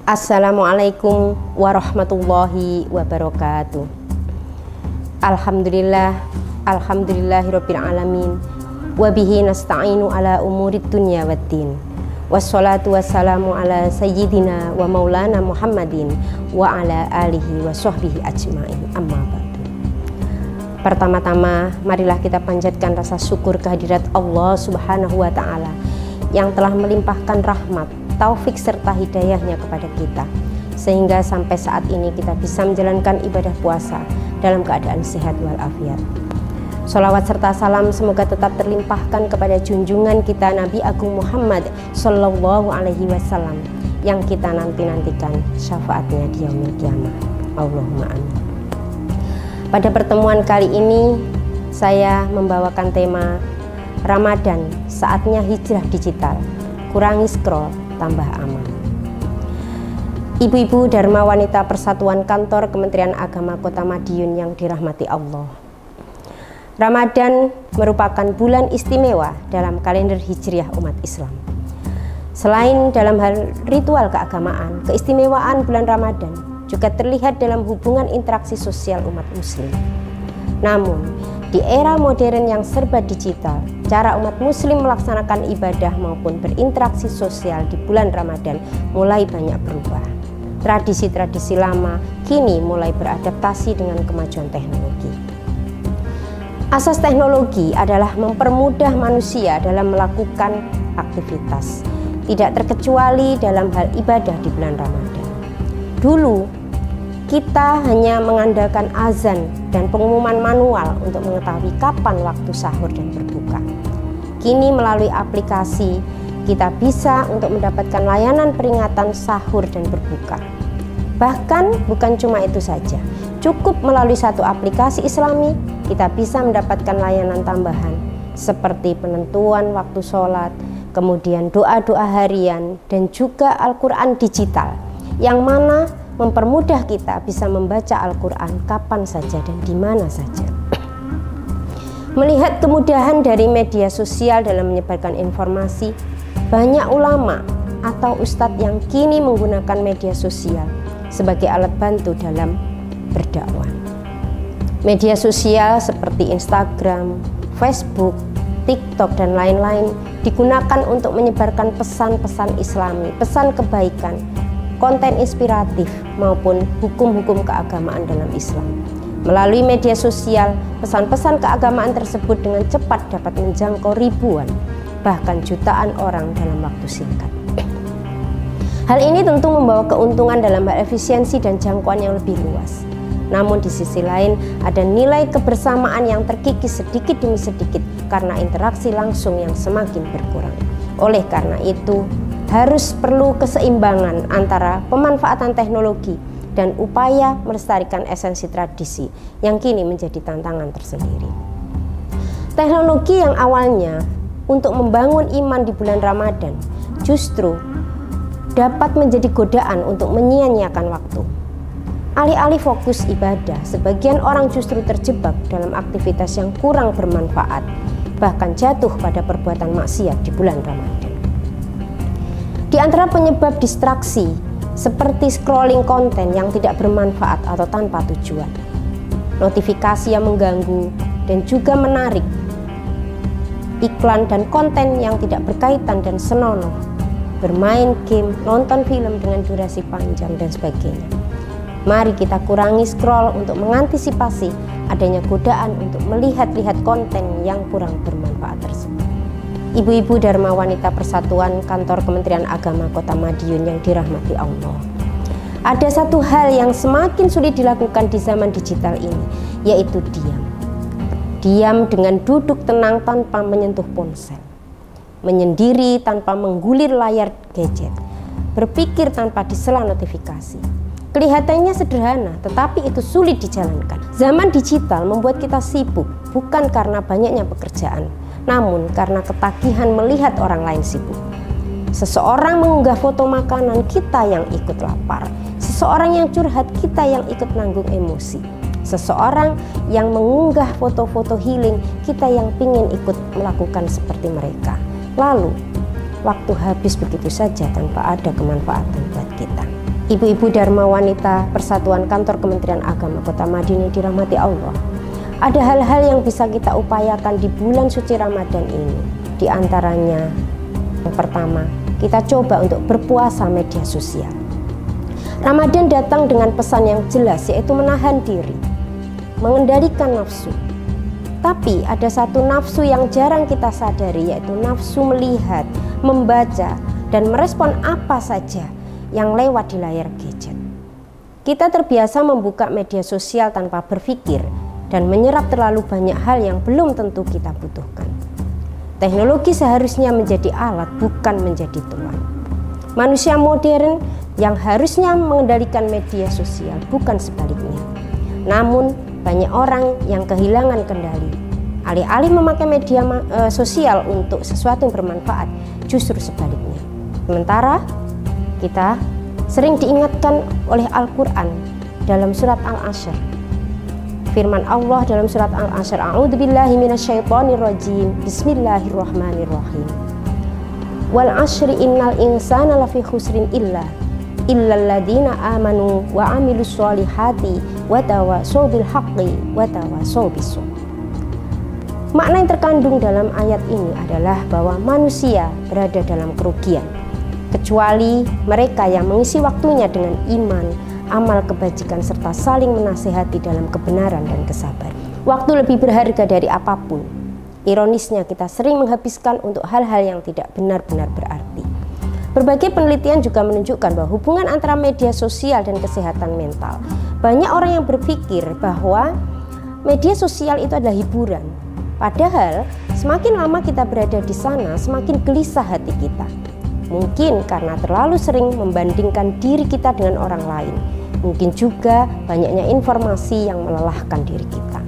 Assalamualaikum warahmatullahi wabarakatuh. Alhamdulillahirabbil alamin. Wabihi nasta'inu ala umurid dunya waddin. Wassalatu wassalamu ala sayyidina wa maulana Muhammadin wa ala alihi wa sahbihi ajma'in. Amma ba'du. Pertama-tama marilah kita panjatkan rasa syukur kehadirat Allah Subhanahu wa taala yang telah melimpahkan rahmat, taufik serta hidayahnya kepada kita, sehingga sampai saat ini kita bisa menjalankan ibadah puasa dalam keadaan sehat walafiat. Sholawat serta salam semoga tetap terlimpahkan kepada junjungan kita Nabi Agung Muhammad Sallallahu Alaihi Wasallam yang kita nanti-nantikan syafaatnya di yaumil qiyamah. Allahumma amin. Pada pertemuan kali ini saya membawakan tema Ramadan, saatnya hijrah digital, kurangi scroll, tambah aman. Ibu-ibu Dharma Wanita Persatuan Kantor Kementerian Agama Kota Madiun yang dirahmati Allah. Ramadan merupakan bulan istimewa dalam kalender hijriah umat Islam. Selain dalam hal ritual keagamaan, keistimewaan bulan Ramadan juga terlihat dalam hubungan interaksi sosial umat muslim. Namun, di era modern yang serba digital, cara umat muslim melaksanakan ibadah maupun berinteraksi sosial di bulan Ramadan mulai banyak berubah. Tradisi-tradisi lama kini mulai beradaptasi dengan kemajuan teknologi. Asas teknologi adalah mempermudah manusia dalam melakukan aktivitas, tidak terkecuali dalam hal ibadah di bulan Ramadan. Dulu, kita hanya mengandalkan azan dan pengumuman manual untuk mengetahui kapan waktu sahur dan berbuka. Kini melalui aplikasi kita bisa untuk mendapatkan layanan peringatan sahur dan berbuka. Bahkan bukan cuma itu saja, cukup melalui satu aplikasi Islami kita bisa mendapatkan layanan tambahan seperti penentuan waktu sholat, kemudian doa-doa harian, dan juga Al-Quran digital yang mana mempermudah kita bisa membaca Al-Quran kapan saja dan di mana saja. Melihat kemudahan dari media sosial dalam menyebarkan informasi, banyak ulama atau ustadz yang kini menggunakan media sosial sebagai alat bantu dalam berdakwah. Media sosial seperti Instagram, Facebook, TikTok, dan lain-lain digunakan untuk menyebarkan pesan-pesan Islami, pesan kebaikan, konten inspiratif maupun hukum-hukum keagamaan dalam Islam. Melalui media sosial, pesan-pesan keagamaan tersebut dengan cepat dapat menjangkau ribuan, bahkan jutaan orang dalam waktu singkat. Hal ini tentu membawa keuntungan dalam hal efisiensi dan jangkauan yang lebih luas. Namun di sisi lain ada nilai kebersamaan yang terkikis sedikit demi sedikit karena interaksi langsung yang semakin berkurang. Oleh karena itu, harus perlu keseimbangan antara pemanfaatan teknologi dan upaya melestarikan esensi tradisi yang kini menjadi tantangan tersendiri. Teknologi yang awalnya untuk membangun iman di bulan Ramadan justru dapat menjadi godaan untuk menyia-nyiakan waktu. Alih-alih fokus ibadah, sebagian orang justru terjebak dalam aktivitas yang kurang bermanfaat, bahkan jatuh pada perbuatan maksiat di bulan Ramadan. Di antara penyebab distraksi seperti scrolling konten yang tidak bermanfaat atau tanpa tujuan, notifikasi yang mengganggu dan juga menarik, iklan dan konten yang tidak berkaitan dan senonoh, bermain game, nonton film dengan durasi panjang dan sebagainya. Mari kita kurangi scroll untuk mengantisipasi adanya godaan untuk melihat-lihat konten yang kurang bermanfaat tersebut. Ibu-ibu Dharma Wanita Persatuan Kantor Kementerian Agama Kota Madiun yang dirahmati Allah. Ada satu hal yang semakin sulit dilakukan di zaman digital ini, yaitu diam. Diam dengan duduk tenang tanpa menyentuh ponsel, menyendiri tanpa menggulir layar gadget, berpikir tanpa disela notifikasi. Kelihatannya sederhana, tetapi itu sulit dijalankan. Zaman digital membuat kita sibuk, bukan karena banyaknya pekerjaan, namun karena ketagihan melihat orang lain sibuk. Seseorang mengunggah foto makanan, kita yang ikut lapar. Seseorang yang curhat, kita yang ikut nanggung emosi. Seseorang yang mengunggah foto-foto healing, kita yang pingin ikut melakukan seperti mereka. Lalu, waktu habis begitu saja tanpa ada kemanfaatan buat kita. Ibu-ibu Dharma Wanita Persatuan Kantor Kementerian Agama Kota Madinah dirahmati Allah. Ada hal-hal yang bisa kita upayakan di bulan suci Ramadan ini. Di antaranya, yang pertama, kita coba untuk berpuasa media sosial. Ramadan datang dengan pesan yang jelas, yaitu menahan diri, mengendalikan nafsu. Tapi ada satu nafsu yang jarang kita sadari, yaitu nafsu melihat, membaca, dan merespon apa saja yang lewat di layar gadget. Kita terbiasa membuka media sosial tanpa berpikir dan menyerap terlalu banyak hal yang belum tentu kita butuhkan. Teknologi seharusnya menjadi alat, bukan menjadi tuan. Manusia modern yang harusnya mengendalikan media sosial, bukan sebaliknya. Namun banyak orang yang kehilangan kendali. Alih-alih memakai media sosial untuk sesuatu yang bermanfaat, justru sebaliknya. Sementara kita sering diingatkan oleh Al-Quran dalam surat Al-Ashr. Firman Allah dalam surat Al-Ashr, A'udzubillahi minasyaitonirrajim, Bismillahirrahmanirrahim. Wal ashri innal insana lafi khusrin illalladzina amanu wa amilus solihati wa tawasaw bil haqqi wa tawasaw bis sabr. Makna yang terkandung dalam ayat ini adalah bahwa manusia berada dalam kerugian, kecuali mereka yang mengisi waktunya dengan iman, amal kebajikan, serta saling menasihati dalam kebenaran dan kesabaran. Waktu lebih berharga dari apapun. Ironisnya kita sering menghabiskan untuk hal-hal yang tidak benar-benar berarti. Berbagai penelitian juga menunjukkan bahwa hubungan antara media sosial dan kesehatan mental. Banyak orang yang berpikir bahwa media sosial itu adalah hiburan. Padahal semakin lama kita berada di sana, semakin gelisah hati kita. Mungkin karena terlalu sering membandingkan diri kita dengan orang lain. Mungkin juga banyaknya informasi yang melelahkan diri kita.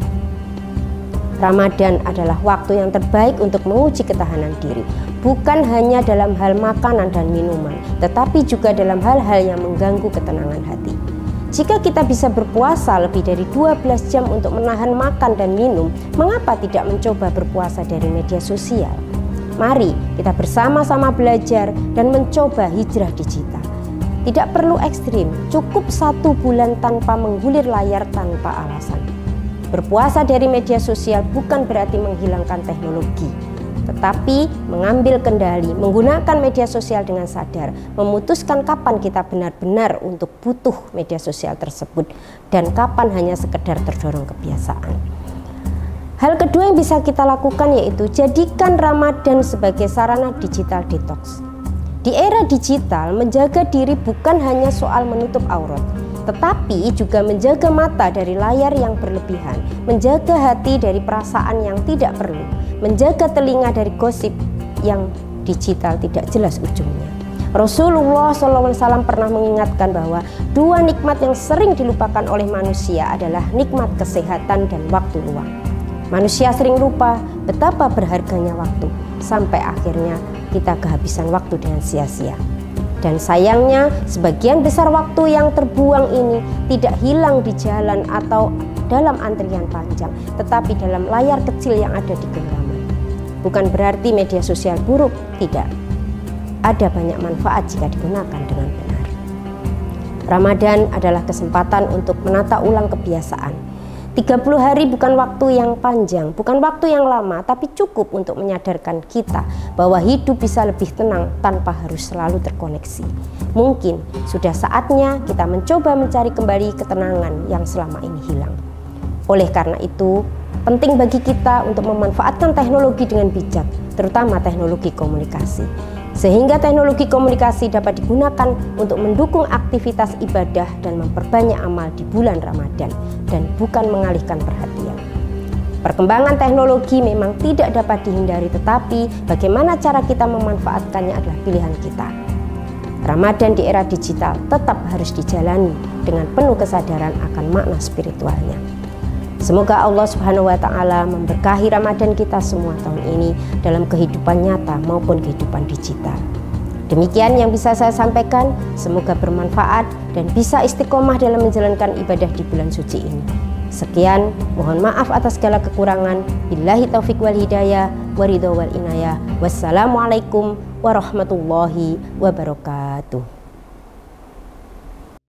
Ramadan adalah waktu yang terbaik untuk menguji ketahanan diri. Bukan hanya dalam hal makanan dan minuman, tetapi juga dalam hal-hal yang mengganggu ketenangan hati. Jika kita bisa berpuasa lebih dari 12 jam untuk menahan makan dan minum, mengapa tidak mencoba berpuasa dari media sosial? Mari kita bersama-sama belajar dan mencoba hijrah digital. Tidak perlu ekstrim, cukup 1 bulan tanpa menggulir layar tanpa alasan. Berpuasa dari media sosial bukan berarti menghilangkan teknologi, tetapi mengambil kendali, menggunakan media sosial dengan sadar, memutuskan kapan kita benar-benar untuk butuh media sosial tersebut dan kapan hanya sekedar terdorong kebiasaan. Hal kedua yang bisa kita lakukan yaitu jadikan Ramadan sebagai sarana digital detox. Di era digital, menjaga diri bukan hanya soal menutup aurat, tetapi juga menjaga mata dari layar yang berlebihan, menjaga hati dari perasaan yang tidak perlu, menjaga telinga dari gosip yang digital tidak jelas ujungnya. Rasulullah SAW pernah mengingatkan bahwa 2 nikmat yang sering dilupakan oleh manusia adalah nikmat kesehatan dan waktu luang. Manusia sering lupa betapa berharganya waktu, sampai akhirnya kita kehabisan waktu dengan sia-sia. Dan sayangnya sebagian besar waktu yang terbuang ini tidak hilang di jalan atau dalam antrian panjang, tetapi dalam layar kecil yang ada di genggaman. Bukan berarti media sosial buruk, tidak. Ada banyak manfaat jika digunakan dengan benar. Ramadan adalah kesempatan untuk menata ulang kebiasaan. 30 hari bukan waktu yang panjang, bukan waktu yang lama, tapi cukup untuk menyadarkan kita bahwa hidup bisa lebih tenang tanpa harus selalu terkoneksi. Mungkin sudah saatnya kita mencoba mencari kembali ketenangan yang selama ini hilang. Oleh karena itu, penting bagi kita untuk memanfaatkan teknologi dengan bijak, terutama teknologi komunikasi. Sehingga teknologi komunikasi dapat digunakan untuk mendukung aktivitas ibadah dan memperbanyak amal di bulan Ramadan dan bukan mengalihkan perhatian. Perkembangan teknologi memang tidak dapat dihindari, tetapi bagaimana cara kita memanfaatkannya adalah pilihan kita. Ramadan di era digital tetap harus dijalani dengan penuh kesadaran akan makna spiritualnya. Semoga Allah Subhanahu wa Ta'ala memberkahi Ramadan kita semua tahun ini dalam kehidupan nyata maupun kehidupan digital. Demikian yang bisa saya sampaikan, semoga bermanfaat dan bisa istiqomah dalam menjalankan ibadah di bulan suci ini. Sekian, mohon maaf atas segala kekurangan. Billahi taufik wal hidayah, waridho wal inayah. Wassalamualaikum warahmatullahi wabarakatuh.